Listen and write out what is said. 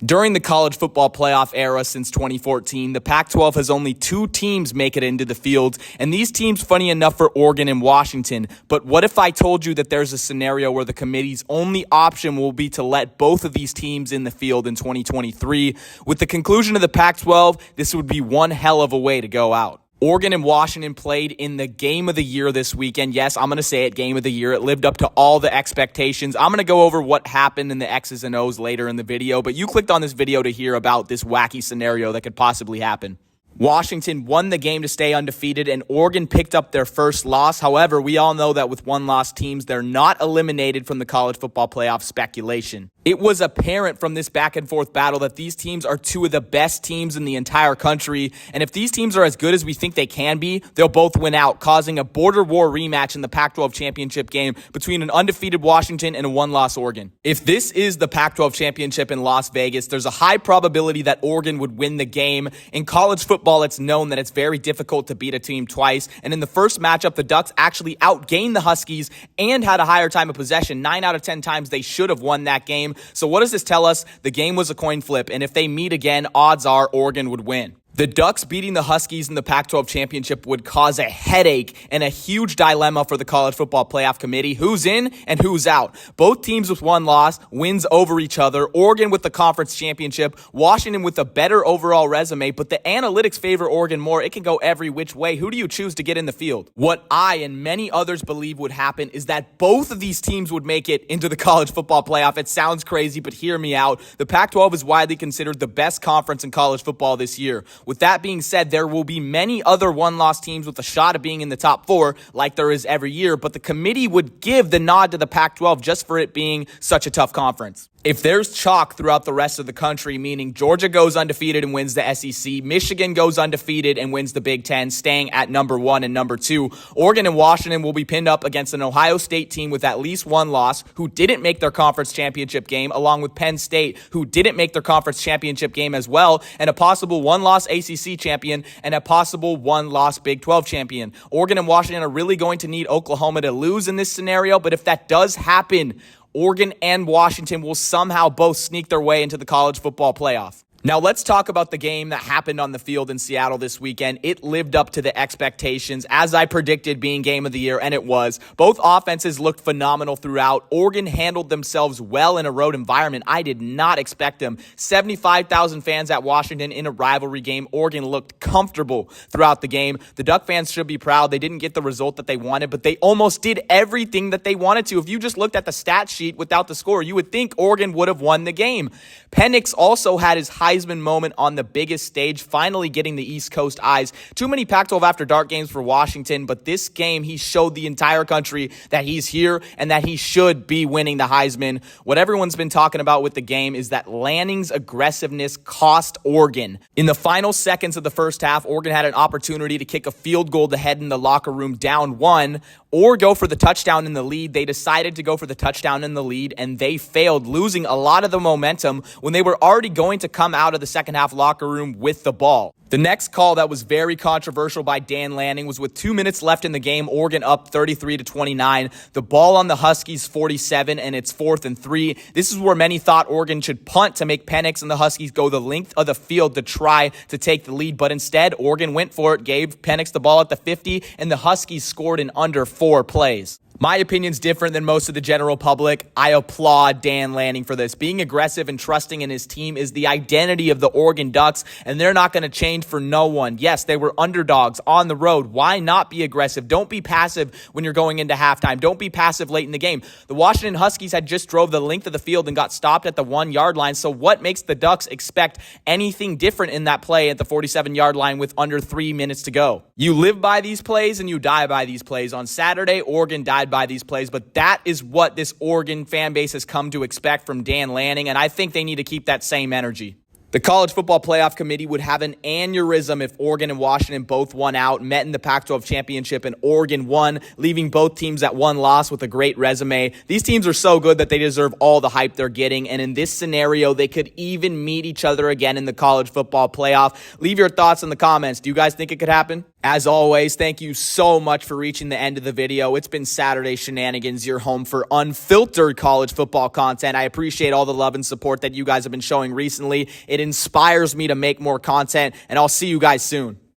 During the college football playoff era since 2014, the Pac-12 has only 2 teams make it into the field, and these teams, funny enough, are Oregon and Washington. But what if I told you that there's a scenario where the committee's only option will be to let both of these teams in the field in 2023? With the conclusion of the Pac-12, this would be one hell of a way to go out. Oregon and Washington played in the game of the year this weekend. Yes, I'm going to say it, game of the year. It lived up to all the expectations. I'm going to go over what happened in the X's and O's later in the video, but you clicked on this video to hear about this wacky scenario that could possibly happen. Washington won the game to stay undefeated, and Oregon picked up their first loss. However, we all know that with one-loss teams, they're not eliminated from the college football playoff speculation. It was apparent from this back-and-forth battle that these teams are 2 of the best teams in the entire country, and if these teams are as good as we think they can be, they'll both win out, causing a border war rematch in the Pac-12 Championship game between an undefeated Washington and a one-loss Oregon. If this is the Pac-12 Championship in Las Vegas, there's a high probability that Oregon would win the game. In college football, it's known that it's very difficult to beat a team twice, and in the first matchup, the Ducks actually outgained the Huskies and had a higher time of possession. 9 out of 10 times they should have won that game. So what does this tell us? The game was a coin flip, and if they meet again, odds are Oregon would win. The Ducks beating the Huskies in the Pac-12 Championship would cause a headache and a huge dilemma for the College Football Playoff Committee. Who's in and who's out? Both teams with one loss, wins over each other. Oregon with the conference championship, Washington with a better overall resume, but the analytics favor Oregon more. It can go every which way. Who do you choose to get in the field? What I and many others believe would happen is that both of these teams would make it into the College Football Playoff. It sounds crazy, but hear me out. The Pac-12 is widely considered the best conference in college football this year. With that being said, there will be many other one-loss teams with a shot of being in the top 4, like there is every year, but the committee would give the nod to the Pac-12 just for it being such a tough conference. If there's chalk throughout the rest of the country, meaning Georgia goes undefeated and wins the SEC, Michigan goes undefeated and wins the Big Ten, staying at number 1 and number 2, Oregon and Washington will be pinned up against an Ohio State team with at least one loss who didn't make their conference championship game, along with Penn State, who didn't make their conference championship game as well, and a possible one-loss ACC champion and a possible one-loss Big 12 champion. Oregon and Washington are really going to need Oklahoma to lose in this scenario, but if that does happen, Oregon and Washington will somehow both sneak their way into the college football playoff. Now let's talk about the game that happened on the field in Seattle this weekend. It lived up to the expectations, as I predicted being game of the year, and it was. Both offenses looked phenomenal throughout. Oregon handled themselves well in a road environment. I did not expect them. 75,000 fans at Washington in a rivalry game. Oregon looked comfortable throughout the game. The Duck fans should be proud. They didn't get the result that they wanted, but they almost did everything that they wanted to. If you just looked at the stat sheet without the score, you would think Oregon would have won the game. Penix also had his Heisman moment on the biggest stage, finally getting the East Coast eyes. Too many Pac-12 After Dark games for Washington, but this game, he showed the entire country that he's here and that he should be winning the Heisman. What everyone's been talking about with the game is that Lanning's aggressiveness cost Oregon. In the final seconds of the first half, Oregon had an opportunity to kick a field goal to head in the locker room down 1 or go for the touchdown in the lead. They decided to go for the touchdown in the lead, and they failed, losing a lot of the momentum when they were already going to come out of the second half locker room with the ball. The next call that was very controversial by Dan Lanning was with 2 minutes left in the game, Oregon up 33-29. The ball on the Huskies 47, and it's 4th and 3. This is where many thought Oregon should punt to make Penix and the Huskies go the length of the field to try to take the lead. But instead, Oregon went for it, gave Penix the ball at the 50, and the Huskies scored in under 4 plays. My opinion's different than most of the general public. I applaud Dan Lanning for this. Being aggressive and trusting in his team is the identity of the Oregon Ducks, and they're not going to change for no one. Yes, they were underdogs on the road. Why not be aggressive? Don't be passive when you're going into halftime. Don't be passive late in the game. The Washington Huskies had just drove the length of the field and got stopped at the 1-yard line, so what makes the Ducks expect anything different in that play at the 47-yard line with under 3 minutes to go? You live by these plays and you die by these plays. On Saturday, Oregon died by these plays, but that is what this Oregon fan base has come to expect from Dan Lanning, and I think they need to keep that same energy. The College Football Playoff Committee would have an aneurysm if Oregon and Washington both won out, met in the Pac-12 Championship, and Oregon won, leaving both teams at one loss with a great resume. These teams are so good that they deserve all the hype they're getting, and in this scenario, they could even meet each other again in the College Football Playoff. Leave your thoughts in the comments. Do you guys think it could happen? As always, thank you so much for reaching the end of the video. It's been Saturday Shenanigans, your home for unfiltered college football content. I appreciate all the love and support that you guys have been showing recently. It inspires me to make more content, and I'll see you guys soon.